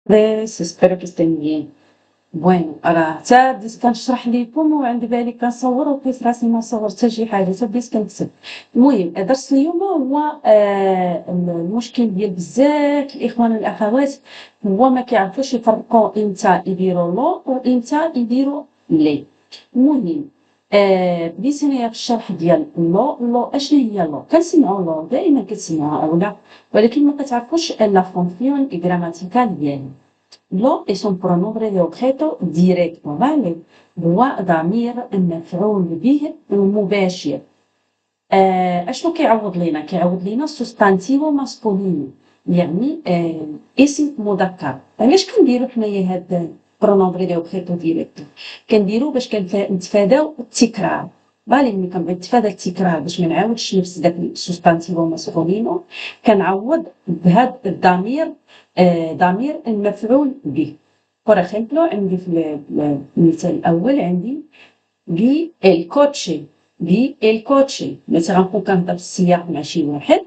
بس espero que estén bien. Bueno راه حتى بديت كنشرح ليكم وعند بالي كنصور ولقيت راسي ما صورت حتى شي حاجة حتى بديت كنكتب. المهم درس اليوم هو المشكل ديال بزاف الإخوان والأخوات هو ما كيعرفوش يفرقوا إمتى يديروا لو وإمتى يديروا لي. المهم بديت أنايا في الشرح ديال لو أشنو هي لو؟ كنسمعوا لو دائما كتسمعوها أولا ولكن ما كتعرفوش لا فونكسيون غراماتيكال ديالها. Lo es un pronombre de objeto directo, ¿vale? هو ضمير مفعول به مباشر. اشنو كيعوض لينا؟ كيعوض لينا سوستانتيفو ماسكولينو، يعني اسم مذكر. علاش كنديرو حنايا هاد برونومبري دي اوبجيتو ديريكتو؟ كنديرو باش نتفاداو التكرار. بالي ملي كنبغي نتفادى التكرار باش ما نعاودش نفس داك السوستانتيفو ماسكولينو كنعوض بهاد الضمير، ضمير المفعول به. por ejemplo عندي في المثال الاول عندي vi el coche. في الكوتشي مثلا غنكون كنهضر في السياق مع شي واحد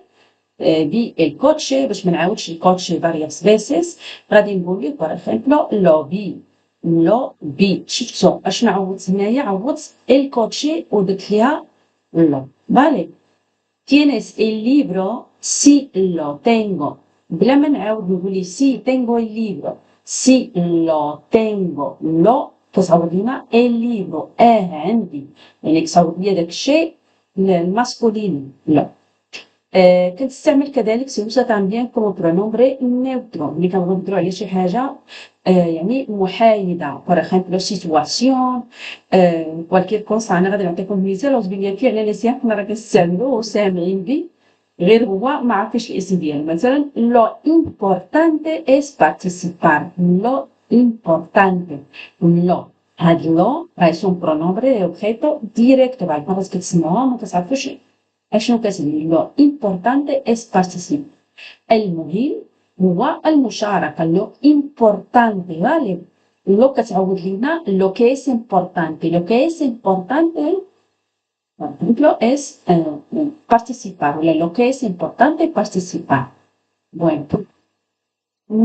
في الكوتشي باش ما نعاودش الكوتشي فارياس فيسيس غادي نقول لك باغ اكزومبل لو بي شفتو اشنو عوضت هنايا؟ عوضت الكوتشي ودرت ليها لو. فالي tienes el libro si lo tengo بلا ما نعاود نقول لي si tengo el libro si lo tengo lo كتعوض لينا الليبرو عندي، يعني كتعوض ليا داك الشيء الماسكولين لا. كنستعمل كذلك سي وسا تامبيان كومو برونومبري نيوترو ملي كنبغيو نهضرو على شي حاجه يعني محايده. باغ اكزومبل سيتواسيون كوالكير كونسا. انا غادي نعطيكم مثال اعوذ بالله فيه على لسان حنا راه كنستعملوه وسامعين به غير هو ما عرفتش الاسم ديالو. مثلا لو امبورطانتي اس بارتيسيبار. لو importante. لو هاد لو راهي سون برونومبري اوبجيتو ديريكتو. بعد مرات كتسمعوها ما كتعرفوش اشنو كتعني. لو importante es participar. المهم هو المشاركة. لو importante غالب لو كتعوض لينا لو que es importante. لو que es importante por ejemplo es participar ولا lo que es importante participar. Bueno,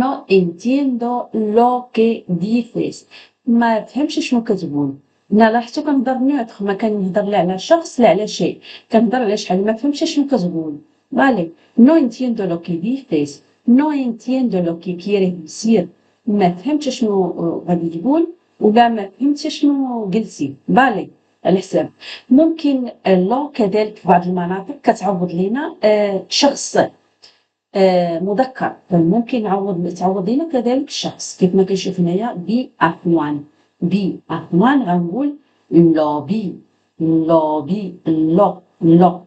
no entiendo lo que dices. ما فهمش شنو كتقول. انا لاحظتو كنهضر نوتر ما كنهضر لا على شخص لا على شيء، كنهضر على شحال ما فهمتش شنو كتقول. فالي no entiendo lo que dices. no entiendo lo que quieres decir. ما فهمتش شنو غادي تقول ولا ما فهمتش شنو قلتي. فالي على حساب ممكن لو كذلك في بعض المناطق كتعوض لينا شخص مذكر. ممكن تعوض لينا كذلك الشخص كيف ما كنشوف هنايا بأخوان. بأخوان غنقول لوبي لوبي لو.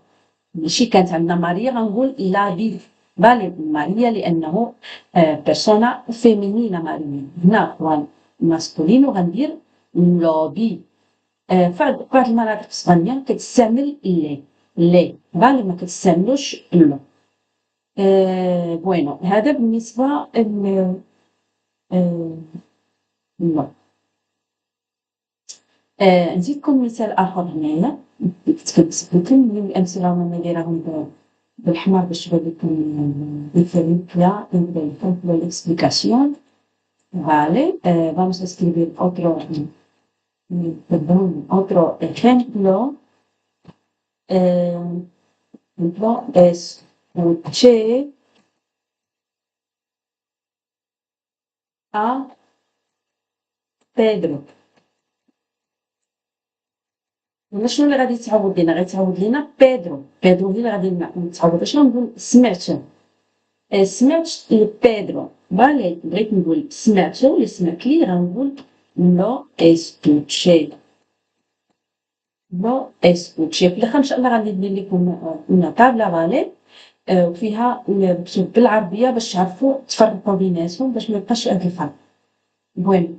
ماشي كانت عندنا ماريا غنقول لا بي. بالي ماريا لأنه بيرسونا فيمينينا. ماريا هنا أخوان ماسكولينو غندير لوبي. في بعض المناطق الصغنية كتستعمل لي. بالي ما كتستعملوش لو. bueno هذا بالنسبة لا. نزيدكم مثال آخر هنايا كنت لكم الأمثلة راهم دايراهم بالأحمر باش تبان لكم diferencia entre la explicación. Vale, vamos a escribir otro ejemplo. Escuché a Pedro. هنا شنو اللي غادي تعوض لينا؟ غادي تعوض لينا بيدرو. بيدرو هي اللي غادي تعوض. اش غنقول؟ سمعت. سمعت بيدرو. فالي بغيت نقول سمعتو ولا سمعت لي غنقول نو اسكوتشي. نو اسكوتشي. في الاخر ان شاء الله غادي ندير لكم اون طابله فالي وفيها مكتوب بالعربيه باش تعرفوا تفرقوا بيناتهم باش ما يبقاش هاد الفرق. المهم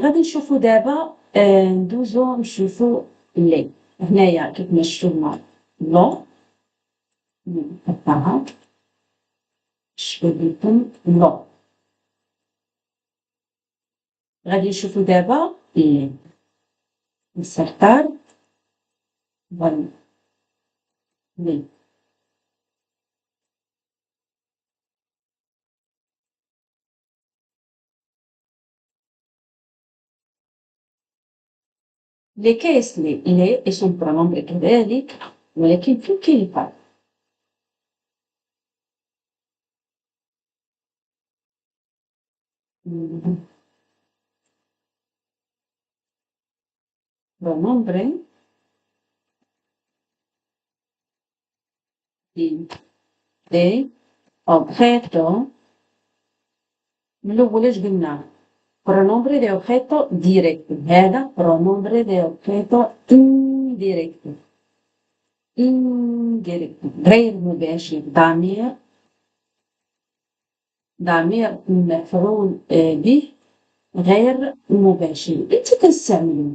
غادي نشوفوا دابا ندوزو نشوفوا لي. هنايا كيف شفتوا لو نحطها نشبه لكم لو. غادي نشوفوا دابا لي نسرطر فوالا لي. لي كايس لي اسم برونومبر كذلك، ولكن فين كاين الفرق؟ pronombre de objeto. من الأول اش قلنا؟ pronombre de objeto directo، هذا pronombre de objeto indirecto. indirecto غير مباشر، ضمير مفعول به غير مباشر. انت كنستعملو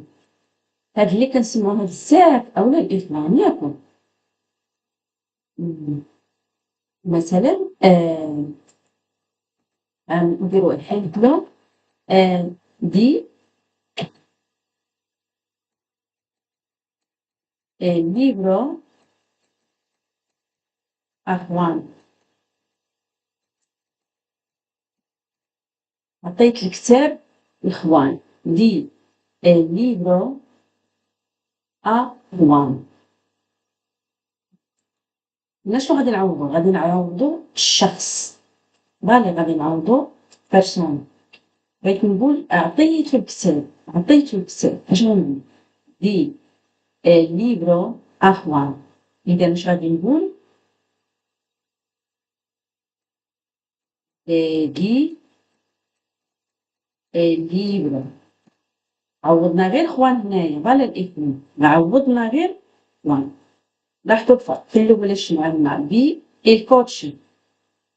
هاد اللي كنسموها بزاف اولا الاثنان ياكو. مثلا نديرو احمبلو دي libro a Juan. عطيت الكتاب لخوان. دي libro a Juan. هنا شنو غادي نعوضو؟ غادي نعوضو الشخص، بالي غادي نعوضو بيرسون. بغيت نقول عطيتو الكتاب، اش غنقول؟ دي libro a Juan. إذا اش غادي نقول؟ دي libro. عوضنا غير خوان هنايا، فوالا الاثنين، عوضنا غير خوان. لاحظوا الفرق، في الأول شنو عندنا؟ بي الكوتشي،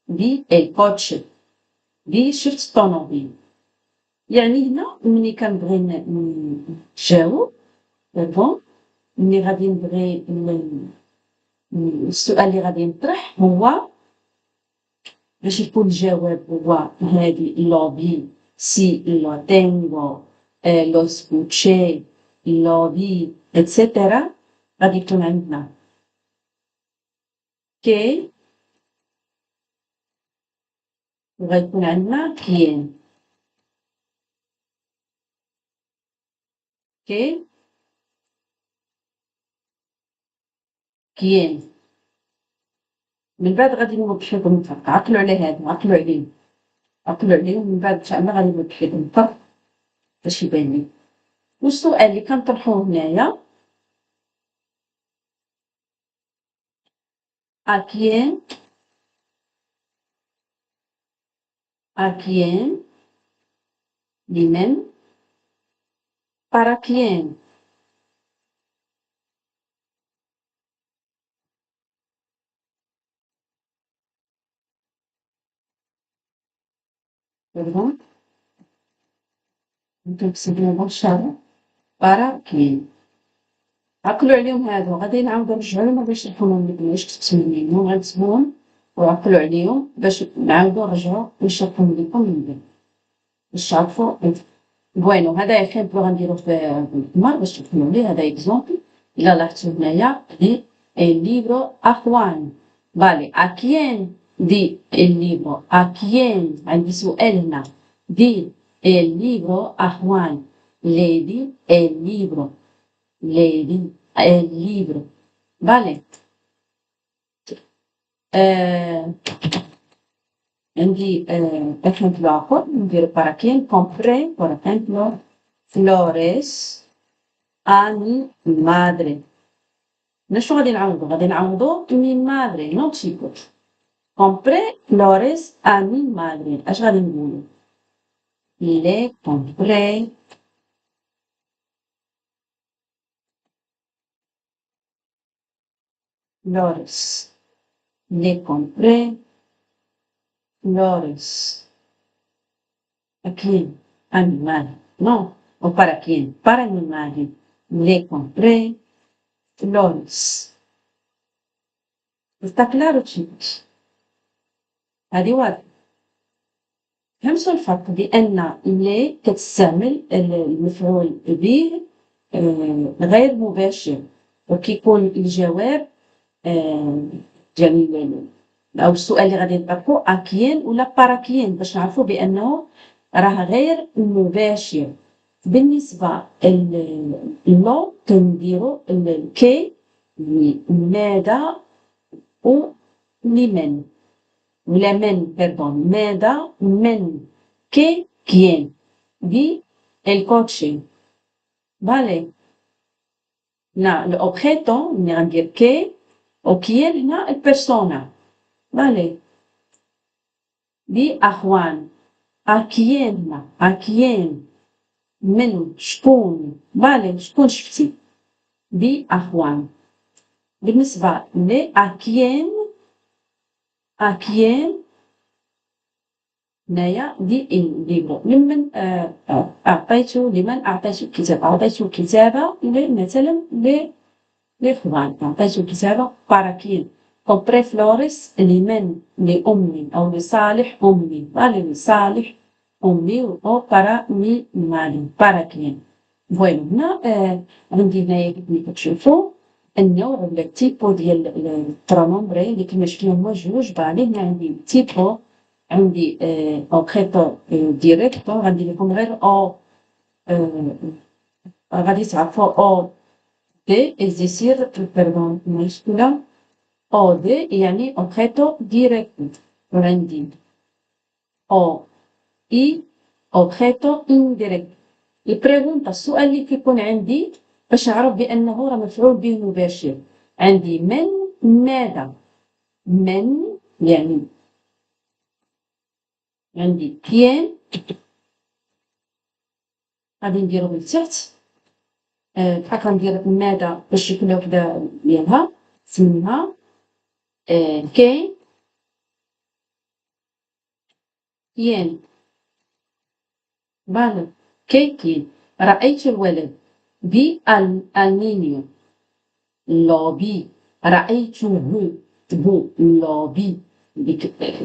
بي الكوتشي، بي شفت الطوموبيل. يعني هنا ملي كنبغي نجاوب بون، ملي غادي نبغي السؤال اللي غادي نطرح هو باش يكون الجواب هو هادي لوبي سي لو تينغو lo escuché lo vi etcétera. غادي يكون عندنا كي، وغيكون عندنا كيان. كي كيان. من بعد غادي نوضح لكم الفرق. عقلوا على هذا، عقلوا عليهم من بعد ان شاء الله غادي نوضح لكم الفرق باش يبان لي. والسؤال اللي كنطرحوه هنايا a quién لمن para quién. perdón ممكن تسيبوها مباشرة para quién. عقلوا عليهم هادو، غادي نعاودو نرجعو لهم باش يشرحولهم لكم واش كتبت منهم، غنكتبوهم وعقلوا عليهم باش نعاودو نرجعو نشرحهم لكم من بعد باش تعرفوا. بوينو هذا اكزومبل غنديرو في القمر باش تفهموا ليه. هذا اكزومبل الا لاحظتوا هنايا دي الليبرو ا خوان. فالي ا كيان دي الليبرو ا كيان. عندي سؤال هنا، دي الليبرو ا خوان. ليدي الليبرو، ليدي الليبرو. فالي عندي ejemplo آخر نديرو para quien compré por ejemplo flores a mi madre. شنو غادي نعوضو؟ غادي نعوضو mi madre no chicos. compré flores a mi madre. اش غادي نقولو؟ le compré flores. le compré flores. ¿A quién? A mi madre. No, o para quién? Para mi madre. Le compré flores. Está claro, chicos؟ هذه واضحة. فهمتوا الفرق بأن اللي كتستعمل المفعول به غير مباشر، وكيكون الجواب ديال أو السؤال اللي غادي نطرحو أكيان ولا باراكيان باش نعرفو بأنه راه غير مباشر. بالنسبة لو كنديرو الكي ماذا و لمن ولا من perdón ماذا من كي quién دي الكوتشي فالي هنا الأوبخيتو ملي غندير كي و quién هنا البيرسونا فالي دي أخوان a quién هنا a quién من شكون فالي شكون شفتي دي أخوان بالنسبة ل a quién هنايا دي الليبرو لمن لمن أعطيت الكتاب أعطيت الكتابة مثلا لفلان أعطيت الكتابة para quién compré flores لمن لأمي أو لصالح أمي فالي لصالح أمي أو para mi marido para quién فوالا هنا عندي هنايا كيف تشوفوا النوع ولا التيبو ديال البرونومبري اللي كيما شفتو هما جوج بالي هنا عندي تيبو عندي اوبخيتو ديريكتو غندير لكم غير او غادي تعرفوا او دي ازيسير بيردون مشكلة او دي يعني اوبخيتو ديريكتو وعندي او اي اوبخيتو انديريكتو البريغونتا السؤال اللي كيكون عندي باش نعرف بانه راه مفعول به مباشر عندي من ماذا من يعني عندي كيان غادي نديرو من تحت بحال كندير ماذا باش يكون وحده ديالها سميها كاين كيان فوالا كاين رأيت الولد بي النينيو لوبي رأيته بو لوبي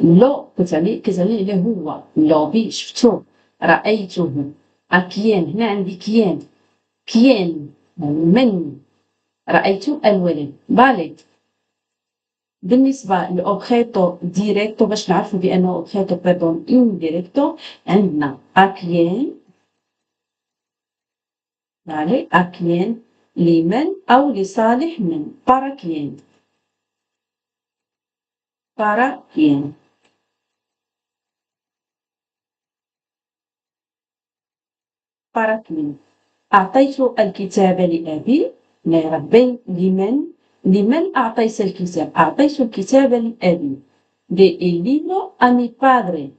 لو كتعني اللي هو لوبي شفتو رأيته كيان هنا عندي كيان من رأيت الولد بالي بالنسبة لأوبخيتو ديريكتو باش نعرفو بأنه أوبخيتو بيردون إنديريكتو عندنا أكيان بالي أكيان لمن أو لصالح من para quién para quién أعطيت الكتاب لأبي بين لمن أعطيت الكتاب أعطيت الكتاب لأبي de el libro a mi padre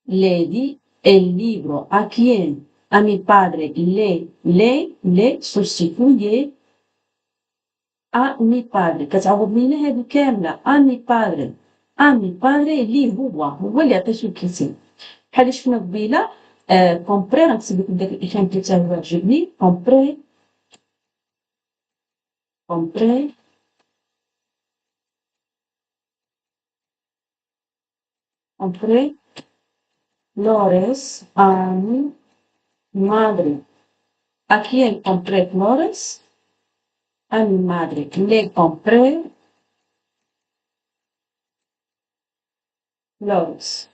le di el libro a quién a mi padre le sustituye a mi padre كتعوض لينا هذه كاملة a mi padre اللي هو اللي عطيتو الكتاب بحال شفنا قبيله كومبري غنكتب لكم داك الايكامبل حتى هو عجبني كومبري flores a mi madre a quién compré flores a mi madre le compré flores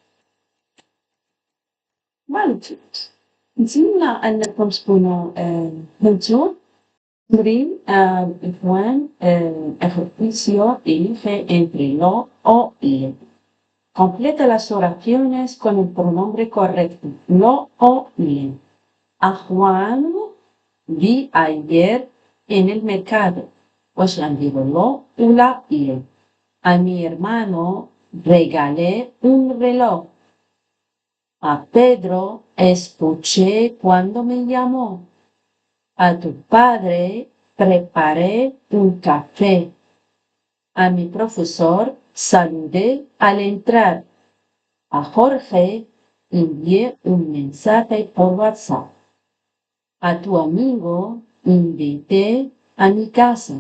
مالتوت نتمنى أنكم تكونوا فهمتوا تمرين الإخوان ejercicio elige entre lo o le. Completa las oraciones con el pronombre correcto, lo o le. A Juan vi ayer en el mercado, pues digo lo o la le. A mi hermano regalé un reloj. A Pedro escuché cuando me llamó. A tu padre preparé un café. A mi profesor saludé al entrar. A Jorge envié un mensaje por WhatsApp. A tu amigo invité a mi casa.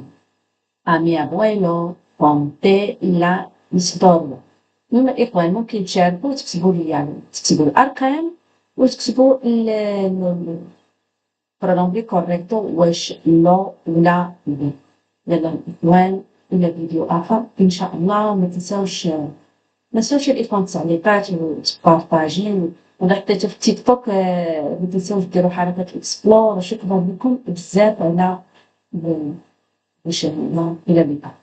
A mi abuelo conté la historia. مما الإخوان ممكن تشاركوا تكتبوا لي يعني تكتبوا الأرقام وتكتبوا البرونومبري كوريكتو واش لو ولا لي. يلا الإخوان إلى فيديو آخر إن شاء الله. ما تنساوش الإخوان تعليقات وتبارطاجي ولا حتى في التيك توك ما تنساوش ديروا حركة الاكسبلور. شكرا لكم بزاف على المشاهدة، إلى اللقاء.